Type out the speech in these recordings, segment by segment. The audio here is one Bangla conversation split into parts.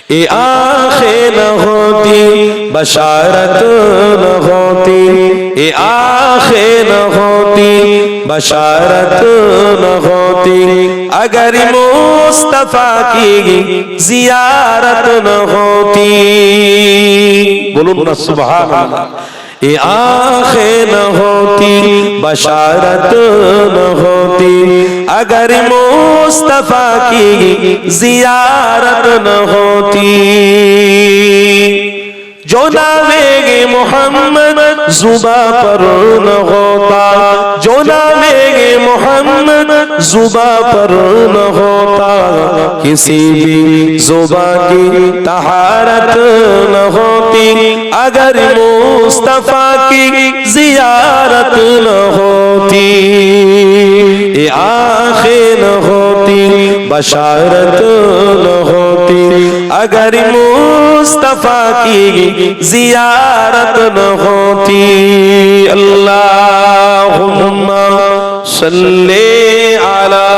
ये आँखें न होती बशारत न होती, ये आँखें न होती बशारत न होती, अगर मुस्तफा की जियारत न होती। बोलो ना सुभान अल्लाह। ये आँखें न होती बशारत न होती, अगर मुस्तफा की जियारत न होती। जो नामे मोहम्मद जुबा पर न होता, जो नामे मोहम्मद जुबा पर न होता, किसी भी जुबा की तहारत न होती, अगर मुस्तफा की जियारत न होती। ये आँखें न होती बशारत न होती, अगर मुस्तफा की जियारत न होती। अल्लाहुम्मा सल्ले अला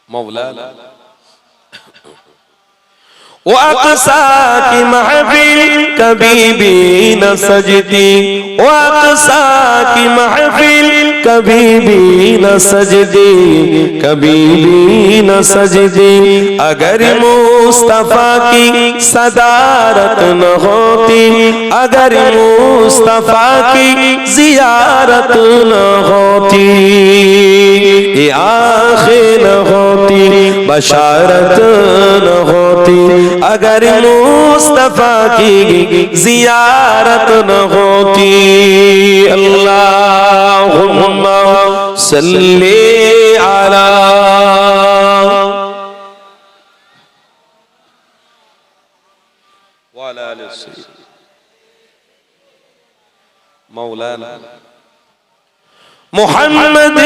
मौलाना। वो अक़सा की महफिल कभी भी न सजती, वो अक़सा की महफिल कभी भी न सजती, कभी भी न सजती, अगर मुस्तफा की सदारत न होती, अगर मुस्तफा की जियारत न होती। ये आँखें न होती बशारत न होती, अगर मुस्तफा की जियारत न होती। अल्लाहुम्मा सल्ली अला वाला मौलाना। मोहम्मद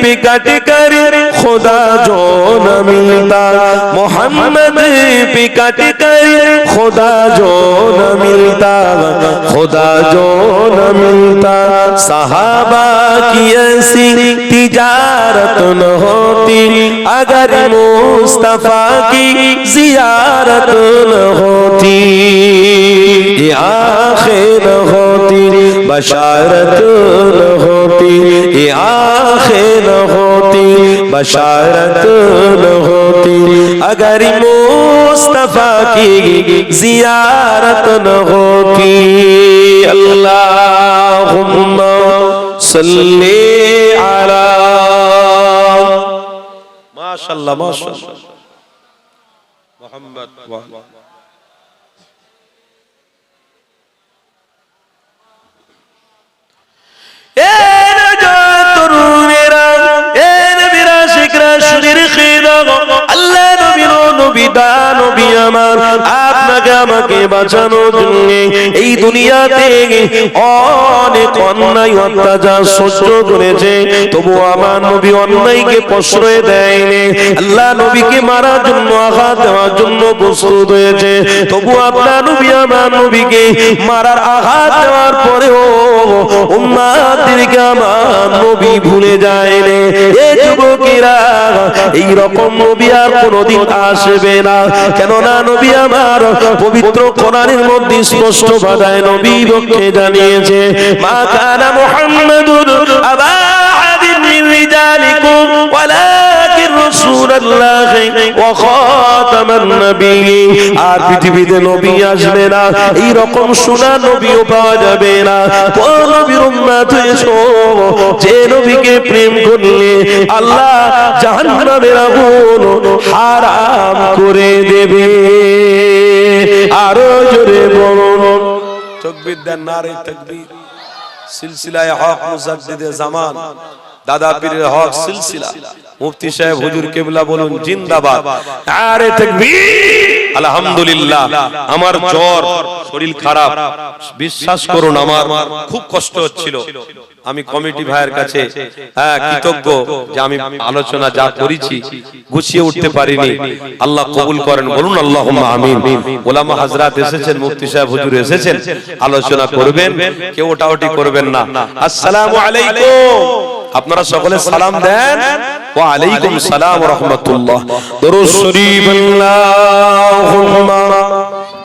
पे कट कर खुदा जो न मिलता, मोहम्मद पे कट कर खुदा जो न मिलता, खुदा जो न मिलता, सहाबा की ऐसी तिजारत न होती, अगर मुस्तफा की जियारत न होती। ये आँखें न होती बशारत न होती, ये आँखें न होती बशारत न होती, अगर मुस्तफा की जियारत न होती। अल्लाहुम्मा सल्ली अला माशाअल्लाह माशाअल्लाह मोहम्मद। আপনাকে আমাকে বাঁচানোর জন্য এই দুনিয়াতে অনেক অন্যায় অত্যাচার সহ্য করেছে, তবু আমার নবী অন্যায়কে প্রশ্রয় দেয়নি। আল্লাহ নবীকে মারার জন্য আঘাত দেওয়ার জন্য প্রস্তুত হয়েছে, তবু আপনার নবী আমার নবীকে মারার আঘাত দেওয়ার পরেও উম্মতদেরকে আমার নবী ভুলে যায়নি। এ যুবকেরা, এই রকম নবী আর কোনদিন আসবে না, কেননা নবী আমার পবিত্র কোরআনের মধ্যে স্পষ্ট ভাষায় নবী পক্ষে জানিয়েছে, মা কানা মুহাম্মাদুন আবা আহাদিন মিন রিজালিকুম ওয়ালাকিন রাসূলুল্লাহি ওয়া খাতামান নাবিয়্যিন। আর পৃথিবীতে নবী আসবে না, এই রকম সোনা নবীও পাওয়া যাবে না। কোন নবীর উম্মত হয়েছো যে নবীকে প্রেম করলে আল্লাহ জাহান্নামের আগুন হারাম করে দেবে। আরো জোরে বলুন তাকবীর দেন, নারে তাকবীর। সিলসিলায়ে হক মুজাদ্দিদে জামান দাদা পীরের হক সিলসিলা মুফতি সাহেব হুজুর কেবলা বলুন জিন্দাবাদ। আরে তাকবীর। আলহামদুলিল্লাহ। আমার জ্বর শরীর খারাপ, বিশ্বাস করুন আমার খুব কষ্ট হচ্ছিল। আমি কমিটি ভাইয়ের কাছে কৃতজ্ঞ যে আমি আলোচনা যা করেছি গুছিয়ে উঠতে পারিনি, আল্লাহ কবুল করেন, বলুন আল্লাহুম্মা আমিন। ওলামা হযরত এসেছেন, মুফতি সাহেব হুজুর এসেছেন, আলোচনা করবেন, কেউ ওটাওটি করবেন না। আসসালামু আলাইকুম, আপনারা সকলে সালাম দেন। ওয়া আলাইকুম সালাম ওয়া রাহমাতুল্লাহ। দরুদ শরীফ আল্লাহুম্মা